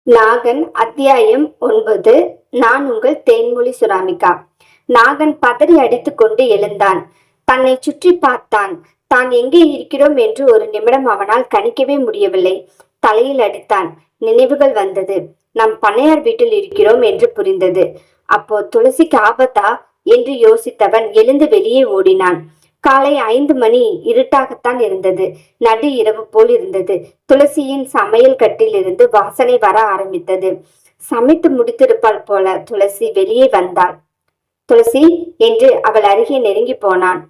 நாகன் அத்தியாயம் 9. நான் உங்கள் தேன்மொழி சுராமிகா. நாகன் பதறி அடித்துக் கொண்டு எழுந்தான். தன்னை சுற்றி பார்த்தான். தான் எங்கே இருக்கிறோம் என்று ஒரு நிமிடம் அவனால் கணிக்கவே முடியவில்லை. தலையில் அடித்தான். நினைவுகள் வந்தது. நாம் பண்ணையார் வீட்டில் இருக்கிறோம் என்று புரிந்தது. அப்போ துளசிக்கு ஆபத்தா என்று யோசித்தவன் எழுந்து வெளியே ஓடினான். காலை 5 மணி. இருட்டாகத்தான் இருந்தது. நடு இரவு போல் இருந்தது. துளசியின் சமையல் கட்டில் இருந்து வாசனை வர ஆரம்பித்தது. சமைத்து முடித்திருப்பாள் போல துளசி வெளியே வந்தாள். துளசி என்று அவள் அருகே நெருங்கி போனான்.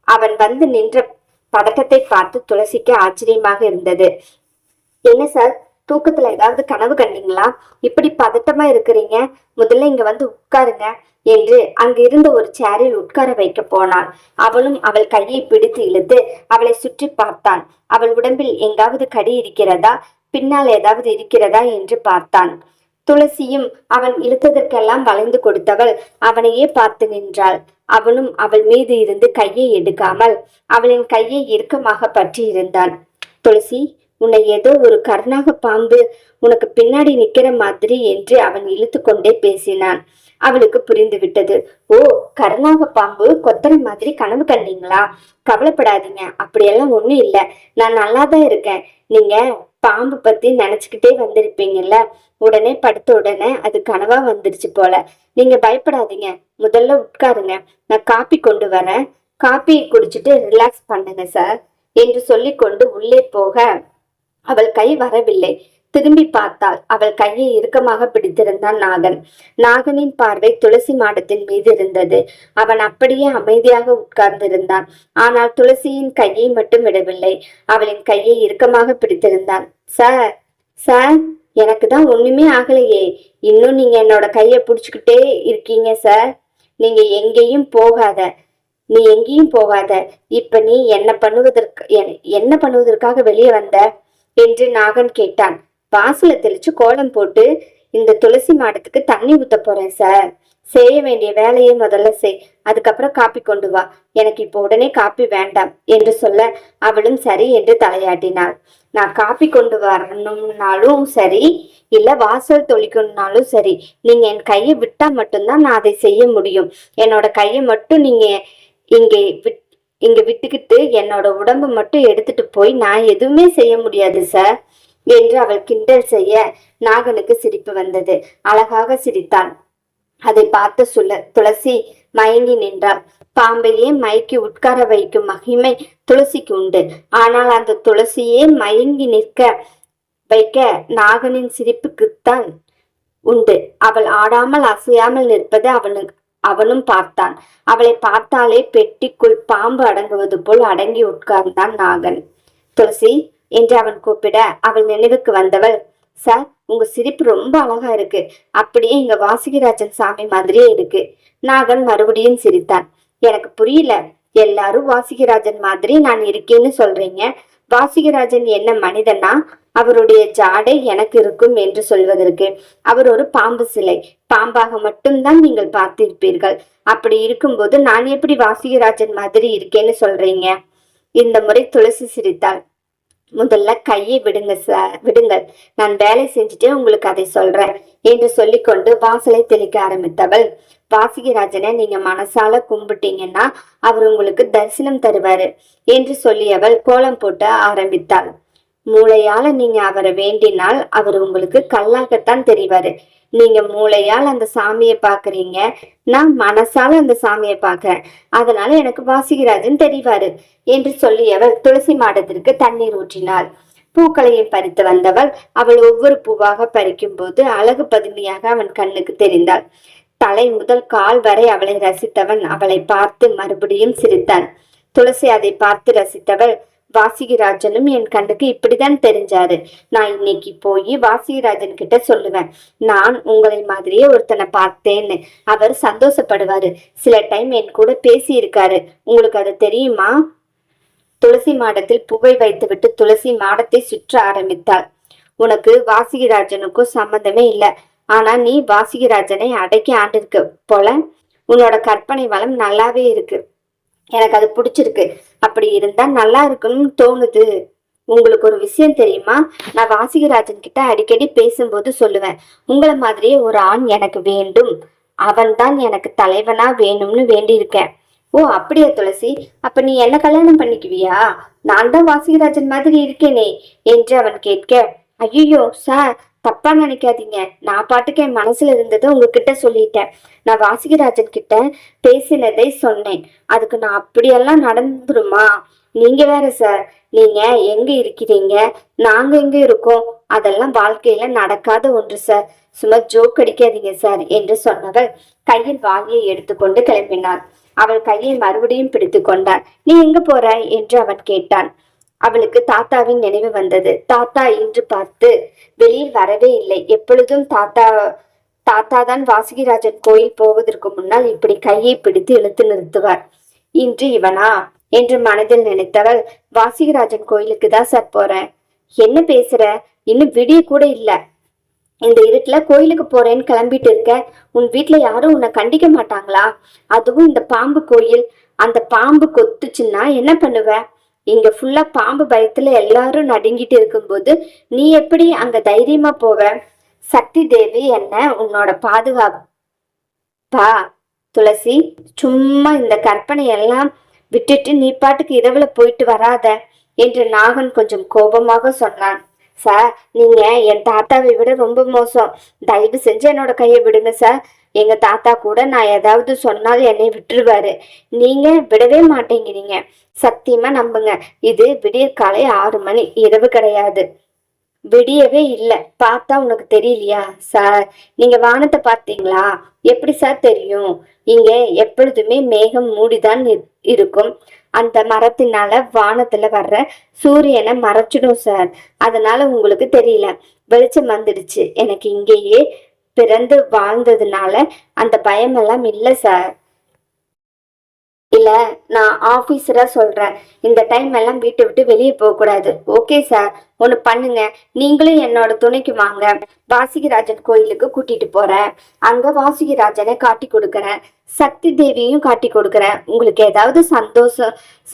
அவன் வந்து நின்ற பதட்டத்தை பார்த்து துளசிக்கு ஆச்சரியமாக இருந்தது. என்ன சார், தூக்கத்துல ஏதாவது கனவு கண்டீங்களா? இப்படி பதட்டமா இருக்கிறீங்க. முதல்ல இங்க வந்து உட்காருங்க என்று அங்கு இருந்த ஒரு சேரில் உட்கார வைக்க போனான். அவனும் அவள் கையை பிடித்து இழுத்து அவளை சுற்றி பார்த்தான். அவள் உடம்பில் எங்காவது கடி இருக்கிறதா, பின்னால் ஏதாவது இருக்கிறதா என்று பார்த்தான். துளசியும் அவன் இழுத்ததற்கெல்லாம் வளைந்து கொடுத்தவள் அவனையே பார்த்து நின்றாள். அவனும் அவள் மீது இருந்து கையை எடுக்காமல் அவளின் கையை இறுக்கமாக பற்றி இருந்தான். துளசி, உன்னை ஏதோ ஒரு கருணாக பாம்பு உனக்கு பின்னாடி நிக்கிற மாதிரி என்று அவன் இழுத்து கொண்டே பேசினான். அவளுக்கு புரிந்து விட்டது. ஓ, கருணாக பாம்பு கொத்தர மாதிரி கனவு கண்டீங்களா? கவலைப்படாதீங்க, அப்படியெல்லாம் ஒண்ணும் இல்ல. நான் நல்லாதான் இருக்கேன். நீங்க பாம்பு பத்தி நினைச்சுக்கிட்டே வந்திருப்பீங்கல்ல, உடனே படுத்த உடனே அது கனவா வந்துருச்சு போல. நீங்க பயப்படாதீங்க, முதல்ல உட்காருங்க, நான் காப்பி கொண்டு வரேன். காப்பி குடிச்சிட்டு ரிலாக்ஸ் பண்ணுங்க சார் என்று சொல்லிக்கொண்டு உள்ளே போக அவள் கை வரவில்லை. திரும்பி பார்த்தாள். அவள் கையை இறுக்கமாக பிடித்திருந்தான் நாகன். நாகனின் பார்வை துளசி மாடத்தின் மீது இருந்தது. அவன் அப்படியே அமைதியாக உட்கார்ந்திருந்தான். ஆனால் துளசியின் கையை மட்டும் விடவில்லை. அவளின் கையை இறுக்கமாக பிடித்திருந்தான். சார், சார், எனக்கு தான் ஒண்ணுமே ஆகலையே, இன்னும் நீங்க என்னோட கையை பிடிச்சுக்கிட்டே இருக்கீங்க சார். நீங்க எங்கேயும் போகாத, நீ எங்கேயும் போகாத. இப்ப நீ என்ன பண்ணுவதற்காக வெளியே வந்த என்று நாகன் கேட்டான். வாசல தெளிச்சு கோலம் போட்டு இந்த துளசி மாடத்துக்கு தண்ணி ஊத்த போறேன் சார். செய்ய வேண்டிய வேலையை முதல்ல செய், அதுக்கப்புறம் காப்பி கொண்டு வா. எனக்கு இப்போ உடனே காப்பி வேண்டாம் என்று சொல்ல அவளும் சரி என்று தலையாட்டினாள். நான் காப்பி கொண்டு வரணும்னாலும் சரி, இல்ல வாசல் தொளிக்கணும்னாலும் சரி, நீங்க என் கையை விட்டா மட்டும்தான் நான் அதை செய்ய முடியும். என்னோட கையை மட்டும் நீங்க இங்க விட்டுக்கிட்டு என்னோட உடம்பு மட்டும் எடுத்துட்டு போய் நான் எதுவுமே செய்ய முடியாது சார் என்று அவள் கிண்டல் செய்ய நாகனுக்கு சிரிப்பு வந்தது. அழகாக சிரித்தான். அதை பார்த்து துளசி மயங்கி நின்றாள். பாம்பையே மயக்கி உட்கார வைக்கும் மகிமை துளசிக்கு உண்டு. ஆனால் அந்த துளசியே மயங்கி நிற்க வைக்க நாகனின் சிரிப்புக்குத்தான் உண்டு. அவள் ஆடாமல் அசையாமல் நிற்பது அவனும் பார்த்தான். அவளை பார்த்தாலே பெட்டிக்குள் பாம்பு அடங்குவது போல் அடங்கி உட்கார்ந்தான் நாகன். துளசி என்று அவன் கூப்பிட அவள் நினைவுக்கு வந்தவள், சார், உங்க சிரிப்பு ரொம்ப அழகா இருக்கு. அப்படியே இங்க வாசுகிராஜன் சாமி மாதிரியே இருக்கு. நாகன் மறுபடியும் சிரித்தான். எனக்கு புரியல, எல்லாரும் வாசுகிராஜன் மாதிரி நான் இருக்கேன்னு சொல்றீங்க. வாசுகிராஜன் என்ன மனிதனா? அவருடைய ஜாடை எனக்கு இருக்கும் என்று சொல்வதற்கு அவர் ஒரு பாம்பு சிலை. பாம்பாக மட்டும்தான் நீங்கள் பார்த்திருப்பீர்கள். அப்படி இருக்கும்போது நான் எப்படி வாசுகிராஜன் மாதிரி இருக்கேன்னு சொல்றீங்க? இந்த முறை துளசி சிரித்தாள். முதல்ல கையை விடுங்க சார், விடுங்கள், நான் வேலை செஞ்சுட்டே உங்களுக்கு அதை சொல்றேன் என்று சொல்லிக்கொண்டு வாசலை தெளிக்க ஆரம்பித்தவள், வாசுகிராஜனை நீங்க மனசால கும்பிட்டீங்கன்னா அவர் உங்களுக்கு தரிசனம் தருவாரு என்று சொல்லியவள் கோலம் போட்டு ஆரம்பித்தாள். மூளையால நீங்க அவரை வேண்டினால் அவர் உங்களுக்கு கல்லாகத்தான் தெரிவாரு. நீங்க மூளையால் அந்த சாமியை பாக்குறீங்க, நான் மனசால அந்த சாமியை பாக்குறேன். அதனால எனக்கு வாசுகிராஜன் தெரிவாரு என்று சொல்லியவள் துளசி மாடத்திற்கு தண்ணீர் ஊற்றினாள். பூக்களையும் பறித்து வந்தவள் அவள் ஒவ்வொரு பூவாக பறிக்கும் போது அழகு பதுமையாக அவன் கண்ணுக்கு தெரிந்தாள். தலை முதல் கால் வரை அவளை ரசித்தவன் அவளை பார்த்து மறுபடியும் சிரித்தான். துளசி அதை பார்த்து ரசித்தவள், வாசுகிராஜனும் என் கண்ணுக்கு இப்படிதான் தெரிஞ்சாரு. நான் இன்னைக்கு போய் வாசுகிராஜன் கிட்ட சொல்லுவேன், நான் உங்களை மாதிரியே ஒருத்தனை பார்த்தேன்னு. அவர் சந்தோஷப்படுவாரு. சில டைம் என் கூட பேசி இருக்காரு. உங்களுக்கு அது தெரியுமா? துளசி மாடத்தில் பூவை வைத்துவிட்டு துளசி மாடத்தை சுற்ற ஆரம்பித்தாள். உனக்கு வாசுகிராஜனுக்கும் சம்பந்தமே இல்லை. ஆனா நீ வாசுகிராஜனை அடக்கி ஆண்டிருக்க போல. உன்னோட கற்பனை வளம் நல்லாவே இருக்கு. எனக்கு அது பிடிச்சிருக்கு. அப்படி இருந்தா நல்லா இருக்குன்னு தோணுது. உங்களுக்கு ஒரு விஷயம் தெரியுமா? நான் வாசிகராஜன் கிட்ட அடிக்கடி பேசும்போது சொல்லுவேன், உங்களை மாதிரியே ஒரு ஆண் எனக்கு வேண்டும், அவன்தான் எனக்கு தலைவனா வேணும்னு வேண்டியிருக்கேன். ஓ அப்படியா துளசி? அப்ப நீ என்ன கல்யாணம் பண்ணிக்குவியா? நான் தான் வாசிகராஜன் மாதிரி இருக்கேனே என்று அவன் கேட்க, ஐயோ சார், தப்பா நினைக்காதீங்க. நான் பாட்டுக்கு என் மனசுல இருந்ததை உங்ககிட்ட சொல்லிட்டேன். நான் வாசிகராஜன் கிட்ட பேசினதை சொன்னேன். அதுக்கு நான் அப்படியெல்லாம் நடந்துருமா? நீங்க வேற சார். நீங்க எங்க இருக்கிறீங்க, நாங்க எங்க இருக்கோம், அதெல்லாம் வாழ்க்கையில நடக்காத ஒன்று சார். சும்மா ஜோக் அடிக்காதீங்க சார் என்று சொன்னவள் கையில் வாளியை எடுத்துக்கொண்டு கிளம்பினாள். அவள் கையை மறுபடியும் பிடித்து கொண்டான். நீ எங்க போற என்று அவன் கேட்டான். அவளுக்கு தாத்தாவின் நினைவு வந்தது. தாத்தா இன்று பார்த்து வெளியில் வரவே இல்லை. எப்பொழுதும் தாத்தா தான் வாசுகிராஜன் கோயில் போவதற்கு முன்னால் இப்படி கையை பிடித்து இழுத்து நிறுத்துவார். இன்று இவனா என்று மனதில் நினைத்தவள், வாசிகராஜன் கோயிலுக்கு தான் சார் போறேன். என்ன பேசுற? இன்னும் விடிய கூட இல்ல. இந்த இருட்டுல கோயிலுக்கு போறேன்னு கிளம்பிட்டு இருக்க. உன் வீட்டுல யாரும் உன்னை கண்டிக்க மாட்டாங்களா? அதுவும் இந்த பாம்பு கோயில். அந்த பாம்பு கொத்துச்சுன்னா என்ன பண்ணுவ? இங்க ஃபுல்லா பாம்பு பயத்துல எல்லாரும் நடுங்கிட்டு இருக்கும்போது நீ எப்படி அங்க தைரியமா போவ? சக்தி தேவி என்ன உன்னோட பாதுகாப்பா? துளசி, சும்மா இந்த கற்பனை எல்லாம் விட்டுட்டு நீ பாட்டுக்கு இரவுல போயிட்டு வராத என்று நாகன் கொஞ்சம் கோபமாக சொன்னான். சார், நீங்க என் தாத்தாவை விட ரொம்ப மோசம். தயவு செஞ்சு என்னோட கையை விடுங்க சார். எங்க தாத்தா கூட நான் ஏதாவது சொன்னால் என்னை விட்டுருவாரு. நீங்க விடவே மாட்டேங்கிறீங்க. சத்தியமா நம்புங்க, இது விடியற்காலை 6 மணி, இரவு கிடையாது. விடியவே இல்லை. பார்த்தா உனக்கு தெரியலையா சார்? நீங்க வானத்தை பார்த்தீங்களா? எப்படி சார் தெரியும்? இங்க எப்பொழுதுமே மேகம் மூடிதான் இருக்கும். அந்த மரத்தினால வானத்துல வர்ற சூரியனை மறைச்சிடும் சார். அதனால உங்களுக்கு தெரியல. வெளிச்சம் வந்துடுச்சு. எனக்கு இங்கேயே பிறந்து வாழ்ந்ததுனால அந்த பயம் எல்லாம் இல்லை சார். இல்ல, நான் ஆபீசரா சொல்றேன். இந்த டைம் எல்லாம் வீட்டை விட்டு வெளியே போக கூடாது. ஓகே சார், ஒண்ணு பண்ணுங்க, நீங்களும் என்னோட துணைக்கு வாங்க. வாசுகிராஜன் கோயிலுக்கு கூட்டிட்டு போறேன். அங்க வாசுகிராஜனை காட்டி கொடுக்கறேன். சக்தி தேவியும் காட்டி கொடுக்கறேன். உங்களுக்கு ஏதாவது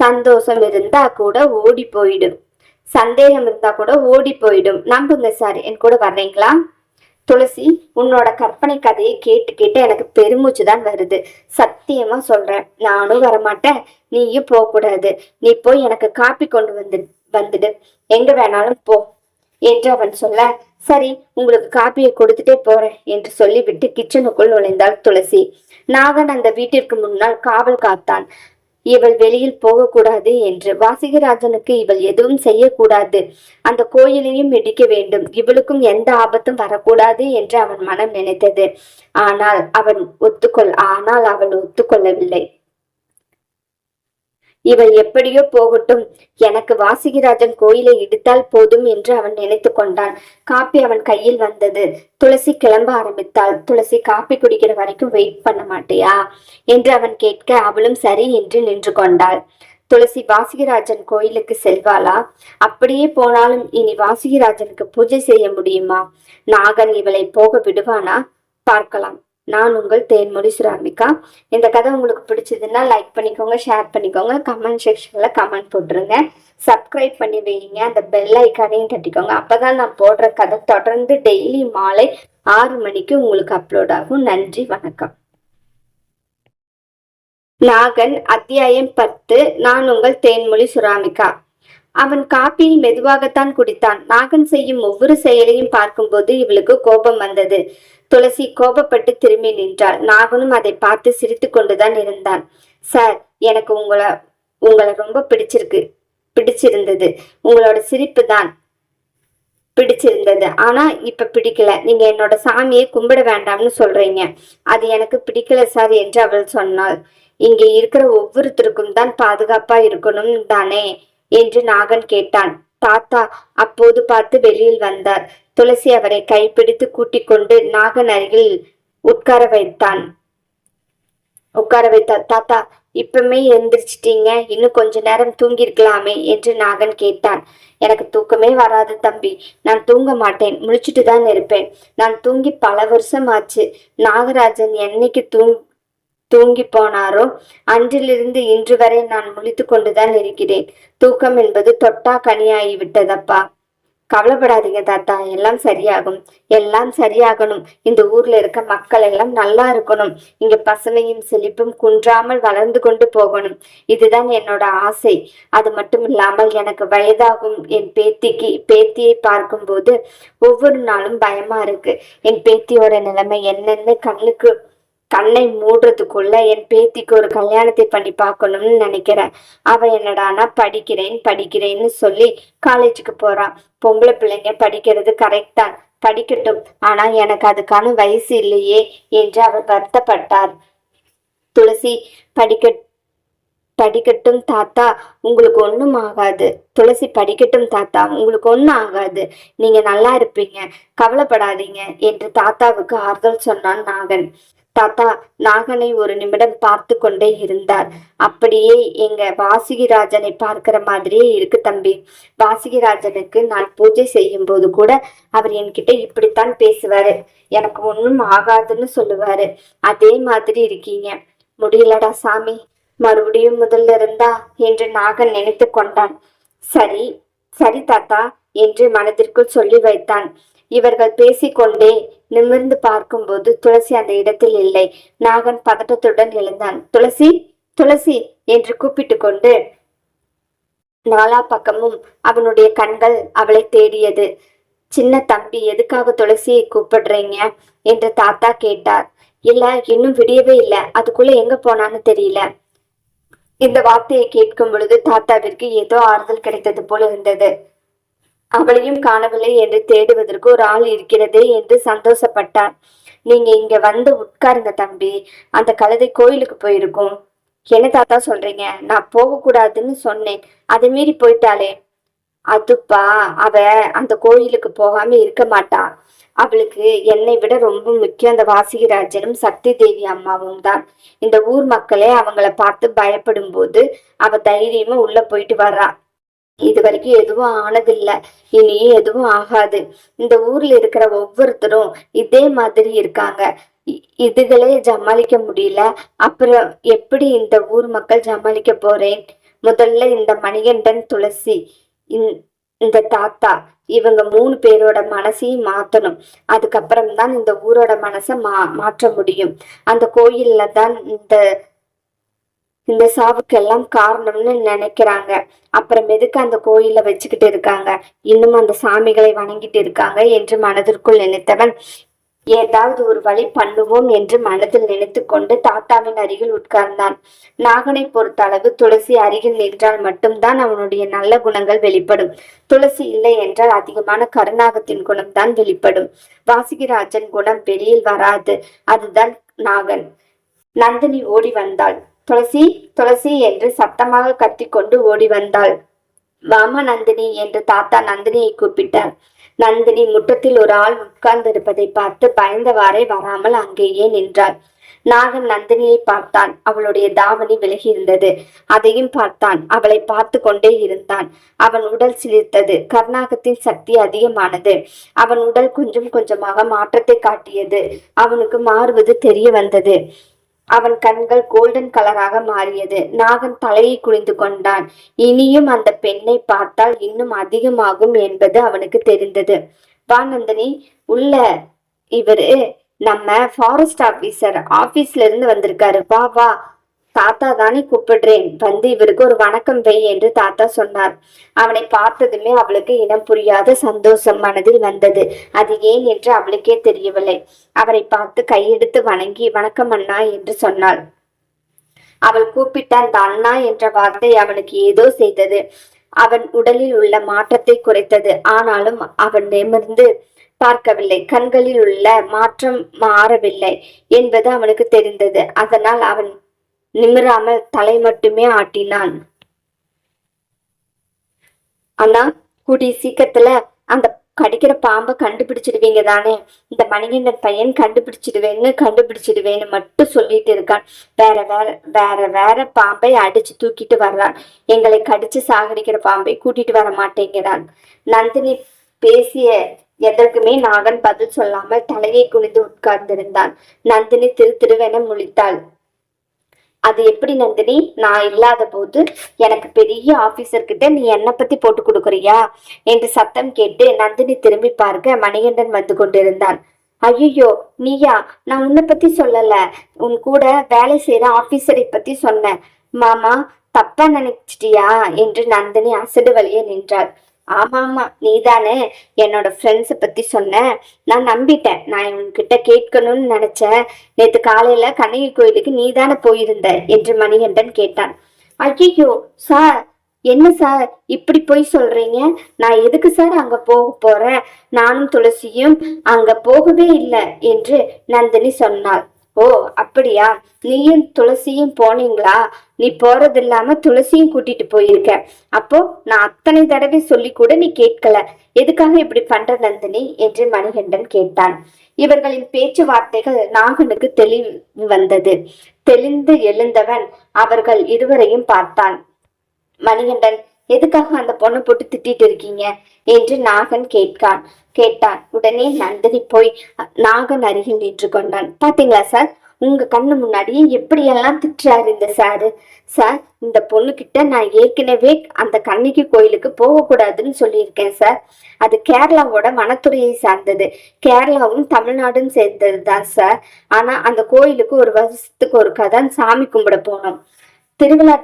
சந்தோஷம் இருந்தா கூட ஓடி போயிடும். சந்தேகம் இருந்தா கூட ஓடி போயிடும். நம்புங்க சார். என் கூட வர்றீங்களா? துளசி, உன்னோட கற்பனை கதையை கேட்டு கேட்டு எனக்கு பெருமூச்சு தான் வருது. சத்தியமா சொல்றேன், நானும் வரமாட்டேன், நீயும் போக கூடாது. நீ போய் எனக்கு காப்பி கொண்டு வந்துடு, எங்க வேணாலும் போ என்று அவன் சொல்ல, சரி, உங்களுக்கு காப்பியை கொடுத்துட்டே போறேன் என்று சொல்லிவிட்டு கிச்சனுக்குள் நுழைந்தாள் துளசி. நாகன் அந்த வீட்டிற்கு முன்னால் காவல் காத்தான். இவள் வெளியில் போகக்கூடாது என்று. வாசிகராஜனுக்கு இவள் எதுவும் செய்யக்கூடாது. அந்த கோயிலையும் இடிக்க வேண்டும். இவளுக்கும் எந்த ஆபத்தும் வரக்கூடாது என்று அவன் மனம் நினைத்தது. ஆனால் அவள் ஒத்துக்கொள்ளவில்லை. இவள் எப்படியோ போகட்டும், எனக்கு வாசிகராஜன் கோயிலை இடித்தால் போதும் என்று அவன் நினைத்து கொண்டான். காப்பி அவன் கையில் வந்தது. துளசி கிளம்ப ஆரம்பித்தாள். துளசி, காப்பி குடிக்கிற வரைக்கும் வெயிட் பண்ண மாட்டியா என்று அவன் கேட்க அவளும் சரி என்று நின்று கொண்டாள். துளசி வாசிகராஜன் கோயிலுக்கு செல்வாளா? அப்படியே போனாலும் இனி வாசிகராஜனுக்கு பூஜை செய்ய முடியுமா? நாகன் இவளை போக விடுவானா? பார்க்கலாம். நான் உங்கள் தேன்மொழி சுராமிகா. இந்த கதை உங்களுக்கு பிடிச்சதுன்னா லைக் பண்ணிக்கோங்க, ஷேர் பண்ணிக்கோங்க, கமெண்ட் செக்ஷன்ல கமெண்ட் போட்டுருங்க, சப்ஸ்கிரைப் பண்ணி வைங்க, அந்த பெல் ஐக்கானையும் தட்டிக்கோங்க. அப்பதான் நான் போடுற கதை தொடர்ந்து டெய்லி மாலை 6 மணிக்கு உங்களுக்கு அப்லோட் ஆகும். நன்றி, வணக்கம். நாகன், அத்தியாயம் 10. நான் உங்கள் தேன்மொழி சுராமிகா. அவன் காப்பியை மெதுவாகத்தான் குடித்தான். நாகன் செய்யும் ஒவ்வொரு செயலையும் பார்க்கும்போது இவளுக்கு கோபம் வந்தது. துளசி கோபப்பட்டு திரும்பி நின்றாள். நாகனும் அதை பார்த்து சிரித்து கொண்டுதான் இருந்தான். சார், எனக்கு உங்களை ரொம்ப பிடிச்சிருந்தது. உங்களோட சிரிப்பு தான் பிடிச்சிருந்தது. ஆனா இப்ப பிடிக்கல. நீங்க என்னோட சாமியை கும்பிட வேண்டாம்னு சொல்றீங்க. அது எனக்கு பிடிக்கல சார் என்று அவள் சொன்னாள். இங்கே இருக்கிற ஒவ்வொருத்தருக்கும் தான் பாதுகாப்பா இருக்கணும் தானே என்று நாகன் கேட்டான். தாத்தா அப்போது பார்த்து வெளியில் வந்தார். துளசி அவரை கைப்பிடித்து கூட்டிக் கொண்டு நாகன் அருகில் உட்கார வைத்தாள். தாத்தா, இப்பமே எந்திரிச்சிட்டீங்க, இன்னும் கொஞ்ச நேரம் தூங்கிருக்கலாமே என்று நாகன் கேட்டான். எனக்கு தூக்கமே வராது தம்பி. நான் தூங்க மாட்டேன், முழிச்சிட்டு தான் இருப்பேன். நான் தூங்கி பல வருஷம் ஆச்சு. நாகராஜன் என்னைக்கு தூங்கி போனாரோ அன்றிலிருந்து இன்று வரை நான் முழித்து கொண்டுதான் இருக்கிறேன். தூக்கம் என்பது தொட்டா கனியாகி விட்டதப்பா. கவலைப்படாதீங்க தாத்தா, எல்லாம் சரியாகும். எல்லாம் சரியாகணும். இந்த ஊர்ல இருக்க மக்கள் எல்லாம் நல்லா இருக்கணும். இங்க பசுமையும் செழிப்பும் குன்றாமல் வளர்ந்து கொண்டு போகணும். இதுதான் என்னோட ஆசை. அது மட்டும் இல்லாமல் எனக்கு வயதாகும் என் பேத்தியை பார்க்கும்போது ஒவ்வொரு நாளும் பயமா இருக்கு. என் பேத்தியோட நிலைமை என்னன்னு கண்ணை மூடுறதுக்குள்ள என் பேத்திக்கு ஒரு கல்யாணத்தை பண்ணி பார்க்கணும்னு நினைக்கிறேன். அவ என்னடானா படிக்கிறேன்னு சொல்லி காலேஜுக்கு போறான். பொம்பளை பிள்ளைங்க படிக்கிறது கரெக்ட் தான், படிக்கட்டும். ஆனா எனக்கு அதுக்கான வயசு இல்லையே என்று அவர் வருத்தப்பட்டார். துளசி, படிக்கட்டும் தாத்தா, உங்களுக்கு ஒன்றும் ஆகாது. துளசி, படிக்கட்டும் தாத்தா, உங்களுக்கு ஒன்றும் ஆகாது. நீங்க நல்லா இருப்பீங்க, கவலைப்படாதீங்க என்று தாத்தாவுக்கு ஆறுதல் சொன்னான் நாகன். தாத்தா நாகனை ஒரு நிமிடம் பார்த்து கொண்டே இருந்தார். அப்படியே எங்க வாசுகிராஜனை பார்க்கிற மாதிரியே இருக்கு தம்பி. வாசுகிராஜனுக்கு நான் பூஜை செய்யும் போது கூட அவர் என்கிட்ட இப்படித்தான் பேசுவாரு. எனக்கு ஒன்றும் ஆகாதுன்னு சொல்லுவாரு. அதே மாதிரி இருக்கீங்க. முடியலடா சாமி, மறுபடியும் முதல்ல இருந்தா என்று நாகன் நினைத்து கொண்டான். சரி சரி தாத்தா என்று மனதிற்குள் சொல்லி வைத்தான். இவர்கள் பேசிக்கொண்டே நிமிர்ந்து பார்க்கும்போது துளசி அந்த இடத்தில் இல்லை. நாகன் பதட்டத்துடன் எழுந்தான். துளசி, துளசி என்று கூப்பிட்டு கொண்டு நாலா பக்கமும் அவனுடைய கண்கள் அவளை தேடியது. சின்ன தம்பி, எதுக்காக துளசியை கூப்பிடுறீங்க என்று தாத்தா கேட்டார். இல்ல, இன்னும் விடியவே இல்லை, அதுக்குள்ள எங்க போனான்னு தெரியல. இந்த வார்த்தையை கேட்கும் பொழுது தாத்தாவிற்கு ஏதோ ஆறுதல் கிடைத்தது போல இருந்தது. அவளையும் காணவில்லை என்று தேடுவதற்கு ஒரு ஆள் இருக்கிறதே என்று சந்தோஷப்பட்டார். நீங்க இங்க வந்து உட்காருங்க தம்பி, அந்த கழுதை கோயிலுக்கு போயிருக்கும். என்ன தாத்தா சொல்றீங்க? நான் போக கூடாதுன்னு சொன்னேன், அதை மீறி போயிட்டாளே. அதுப்பா, அவ அந்த கோயிலுக்கு போகாம இருக்க மாட்டா. அவளுக்கு என்னை விட ரொம்ப முக்கியம் அந்த வாசிகராஜனும் சக்தி தேவி அம்மாவும் தான். இந்த ஊர் மக்களே அவங்கள பார்த்து பயப்படும் போது அவ தைரியமா உள்ள போயிட்டு வர்றா. இது வரைக்கும் எதுவும் ஆனதில்லை, இனியும் எதுவும் ஆகாது. இந்த ஊர்ல இருக்கிற ஒவ்வொருத்தரும் இதே மாதிரி இருக்காங்க. இதுகளே சமாளிக்க முடியல, அப்புறம் எப்படி இந்த ஊர் மக்கள் சமாளிக்க போறேன்? முதல்ல இந்த மணிகண்டன், துளசி, இந்த தாத்தா, இவங்க 3 பேரோட மனசையும் மாத்தணும். அதுக்கப்புறம் தான் இந்த ஊரோட மனசை மாற்ற முடியும். அந்த கோயில்ல தான் இந்த சாவுக்கெல்லாம் காரணம்னு நினைக்கிறாங்க. அப்புறம் எதுக்கு அந்த கோயில வச்சுக்கிட்டு இருக்காங்க? இன்னும் அந்த சாமிகளை வணங்கிட்டு இருக்காங்க என்று மனதிற்குள் நினைத்தவன் ஏதாவது ஒரு வழி பண்ணுவோம் என்று மனதில் நினைத்து கொண்டு தாத்தாவின் அருகில் உட்கார்ந்தான். நாகனை பொறுத்த அளவு துளசி அருகில் நின்றால் மட்டும்தான் அவனுடைய நல்ல குணங்கள் வெளிப்படும். துளசி இல்லை என்றால் அதிகமான கருநாகத்தின் குணம்தான் வெளிப்படும். வாசுகிராஜன் குணம் வெளியில் வராது. அதுதான் நாகன். நந்தினி ஓடி வந்தாள். துளசி, துளசி என்று சத்தமாக கத்திக்கொண்டு ஓடி வந்தாள். வாமா நந்தினி என்று தாத்தா நந்தினியை கூப்பிட்டார். நந்தினி முற்றத்தில் ஒரு ஆள் உட்கார்ந்து இருப்பதை பார்த்து பயந்தவாறே வராமல் அங்கேயே நின்றாள். நாகன் நந்தினியை பார்த்தான். அவளுடைய தாவணி விலகி இருந்தது. அதையும் பார்த்தான். அவளை பார்த்து கொண்டே இருந்தான். அவன் உடல் சிலிர்த்தது. கர்நாகத்தின் சக்தி அதிகமானது. அவன் உடல் கொஞ்சம் கொஞ்சமாக மாற்றத்தை காட்டியது. அவனுக்கு மாறுவது தெரிய வந்தது. அவன் கண்கள் கோல்டன் கலராக மாறியது. நாகன் தலையை குனிந்து கொண்டான். இனியும் அந்த பெண்ணை பார்த்தால் இன்னும் அதிகமாகும் என்பது அவனுக்கு தெரிந்தது. வா நந்தினி, உள்ள இவரு நம்ம ஃபாரஸ்ட் ஆபீஸ்ல இருந்து வந்திருக்காரு. வா வா, தாத்தா தானே கூப்பிடுறேன், வந்து இவருக்கு ஒரு வணக்கம் வை என்று தாத்தா சொன்னார். அவனை பார்த்ததுமே அவளுக்கு இனம் புரியாத சந்தோஷம் மனதில் வந்தது. அது ஏன் என்று அவளுக்கே தெரியவில்லை. அவரை பார்த்து கையெடுத்து வணங்கி வணக்கம் அண்ணா என்று சொன்னாள். அவள் கூப்பிட்ட அந்த அண்ணா என்ற வார்த்தை அவனுக்கு ஏதோ செய்தது. அவன் உடலில் உள்ள மாற்றத்தை குறைத்தது. ஆனாலும் அவன் நிமிர்ந்து பார்க்கவில்லை. கண்களில் உள்ள மாற்றம் மாறவில்லை என்பது அவனுக்கு தெரிந்தது. அதனால் அவன் நிமிராமல் தலை மட்டுமே ஆட்டினான். அண்ணா, கூடிய சீக்கிரத்துல அந்த கடிக்கிற பாம்பை கண்டுபிடிச்சிடுவீங்க தானே? இந்த மணிகண்டன் பையன் கண்டுபிடிச்சிடுவேன்னு மட்டும் சொல்லிட்டு இருக்கான். வேற வேற பாம்பை அடிச்சு தூக்கிட்டு வர்றான். எங்களை கடிச்சு சாகடிக்கிற பாம்பை கூட்டிட்டு வர மாட்டேங்கிறான். நந்தினி பேசிய எதற்குமே நாகன் பதில் சொல்லாமல் தலையை குனிந்து உட்கார்ந்திருந்தான். நந்தினி திருவென முழித்தாள். அது எப்படி நந்தினி? நான் இல்லாத போது எனக்கு பெரிய ஆபீசர் கிட்ட நீ என்ன பத்தி போட்டு கொடுக்குறியா என்று சத்தம் கேட்டு நந்தினி திரும்பி பார்க்க மணிகண்டன் வந்து கொண்டிருந்தான். ஐயோ, நீயா? நான் உன்னை பத்தி சொல்லல, உன் கூட வேலை செய்யற ஆபீசரை பத்தி சொன்னேன். மாமா, தப்பா நினைச்சிட்டியா என்று நந்தினி அசடு வழியே நின்றாள். ஆமா ஆமா, நீதானே என்னோட ஃப்ரெண்ட்ஸை பத்தி சொன்ன. நான் நம்பிட்டேன். நான் உன்கிட்ட கேட்கணும்னு நினைச்சேன். நேத்து காலையில கண்ணகி கோயிலுக்கு நீதானே போயிருந்த என்று மணிகண்டன் கேட்டான். ஐயோ சார், என்ன சார் இப்படி போய் சொல்றீங்க? நான் எதுக்கு சார் அங்க போக போறேன்? நானும் துளசியும் அங்க போகவே இல்லை என்று நந்தினி சொன்னாள். ஓ அப்படியா? நீயும் துளசியும் போனீங்களா? நீ போறது இல்லாம துளசியும் கூட்டிட்டு போயிருக்க. அப்போ நான் அத்தனை தடவை சொல்லி கூட நீ கேட்கல. எதுக்காக இப்படி பண்ற நந்தினி என்று மணிகண்டன் கேட்டான். இவர்களின் பேச்சுவார்த்தைகள் நாகனுக்கு தெளிவு வந்தது. தெளிந்து எழுந்தவன் அவர்கள் இருவரையும் பார்த்தான். மணிகண்டன், எதுக்காக அந்த பொண்ணை போட்டு திட்டிட்டு இருக்கீங்க என்று நாகன் கேட்டான். உடனே நந்தினி போய் நாகன் அருகில் நின்று கொண்டான். பாத்தீங்களா சார், உங்க கண்ணு முன்னாடியே எப்படியெல்லாம் திட்டுறாரு இந்த சாரு. சார், இந்த பொண்ணு கிட்ட நான் ஏற்கனவே அந்த கண்ணகி கோயிலுக்கு போகக்கூடாதுன்னு சொல்லியிருக்கேன் சார். அது கேரளாவோட வனத்துறையை சார்ந்தது. கேரளாவும் தமிழ்நாடும் சேர்ந்தது தான் சார். ஆனா அந்த கோயிலுக்கு ஒரு வருஷத்துக்கு ஒருக்கா தான் சாமி கும்பிட போனோம். திருவிழா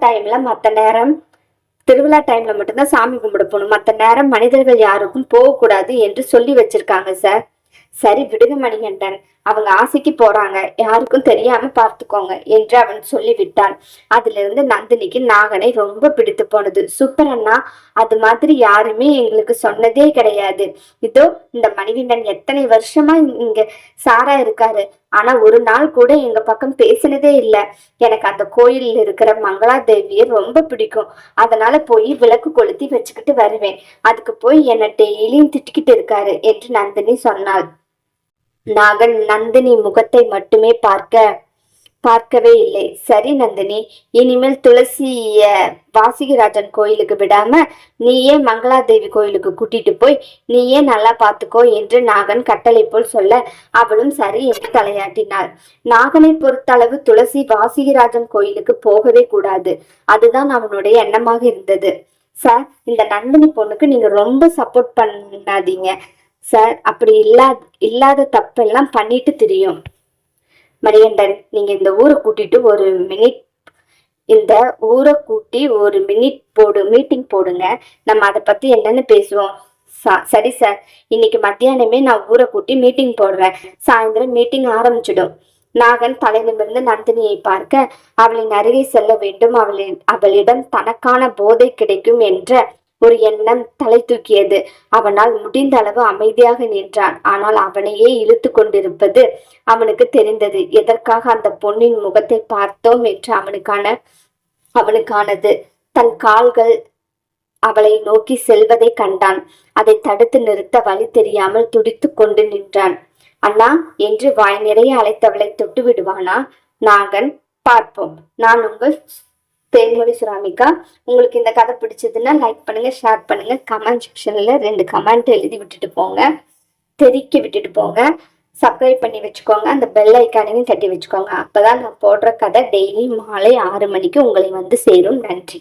டைம்ல மட்டும்தான் சாமி கும்பிட போகணும். மற்ற நேரம் மனிதர்கள் யாருக்கும் போகக்கூடாது என்று சொல்லி வச்சிருக்காங்க சார். சரி விடுங்க மணிகண்டன், அவங்க ஆசைக்கு போறாங்க, யாருக்கும் தெரியாம பார்த்துக்கோங்க என்று அவன் சொல்லிவிட்டான். அதுல இருந்து நந்தினிக்கு நாகனை ரொம்ப பிடித்து போனது. சூப்பர் அண்ணா, அது மாதிரி யாருமே எங்களுக்கு சொன்னதே கிடையாது. இதோ இந்த மணிகண்டன் எத்தனை வருஷமா இங்க சாரா இருக்காரு, ஆனா ஒரு நாள் கூட எங்க பக்கம் பேசினதே இல்லை. எனக்கு அந்த கோயிலில் இருக்கிற மங்களா தேவியை ரொம்ப பிடிக்கும். அதனால போய் விளக்கு கொளுத்தி வச்சுக்கிட்டு வருவேன். அதுக்கு போய் என்னை டெய்லியும் திட்டிக்கிட்டு இருக்காரு என்று நந்தினி சொன்னாள். நாகன் நந்தினி முகத்தை மட்டுமே பார்க்கவே இல்லை. சரி நந்தினி, இனிமேல் துளசிய வாசிகராஜன் கோயிலுக்கு விடாம நீயே மங்களாதேவி கோயிலுக்கு கூட்டிட்டு போய் நீயே நல்லா பாத்துக்கோ என்று நாகன் கட்டளை போல் சொல்ல அவளும் சரி என்று தலையாட்டினாள். நாகனை பொறுத்தளவு துளசி வாசிகராஜன் கோயிலுக்கு போகவே கூடாது. அதுதான் அவனுடைய எண்ணமாக இருந்தது. சார், இந்த நந்தினி பொண்ணுக்கு நீங்க ரொம்ப சப்போர்ட் பண்ணாதீங்க சார். அப்படி இல்லாத தப்பெல்லாம் பண்ணிட்டு தெரியும். மணிகண்டன், நீங்க இந்த ஊரை கூட்டி ஒரு மீட்டிங் போடுங்க. நம்ம அதை பத்தி என்னன்னு பேசுவோம். சரி சார், இன்னைக்கு மத்தியானமே நான் ஊரை கூட்டி மீட்டிங் போடுறேன். சாயந்தரம் மீட்டிங் ஆரம்பிச்சிடும். நாகன் தலை நிமிர்ந்து நந்தினியை பார்க்க அவளின் அருகே செல்ல வேண்டும். அவளிடம் தனக்கான போதை கிடைக்கும் என்ற ஒரு எண்ணம் தலை தூக்கியது. அவனால் முடிந்த அளவு அமைதியாக நின்றான். ஆனால் அவனையே இழுத்து கொண்டிருப்பது அவனுக்கு தெரிந்தது. எதற்காக அந்த பொண்ணின் முகத்தை பார்த்தோம் என்று அவனுக்கானது. தன் கால்கள் அவளை நோக்கி செல்வதை கண்டான். அதை தடுத்து நிறுத்த வழி தெரியாமல் துடித்து கொண்டு நின்றான். அண்ணா என்று வாய் நிறைய அழைத்தவளை தொட்டு விடுவானா நாகன்? பார்ப்போம். நான் உங்கள் தேன்மொழி சுராமிகா. உங்களுக்கு இந்த கதை பிடிச்சதுன்னா லைக் பண்ணுங்க, ஷேர் பண்ணுங்க, கமெண்ட் செக்ஷன்ல 2 கமெண்ட் எழுதி விட்டுட்டு போங்க, தெரிக்க விட்டுட்டு போங்க. சப்ஸ்கிரைப் பண்ணி வச்சுக்கோங்க. அந்த பெல் ஐக்கானையும் தட்டி வச்சுக்கோங்க. அப்பதான் நான் போடுற கதை டெய்லி மாலை 6 மணிக்கு உங்களை வந்து சேரும். நன்றி.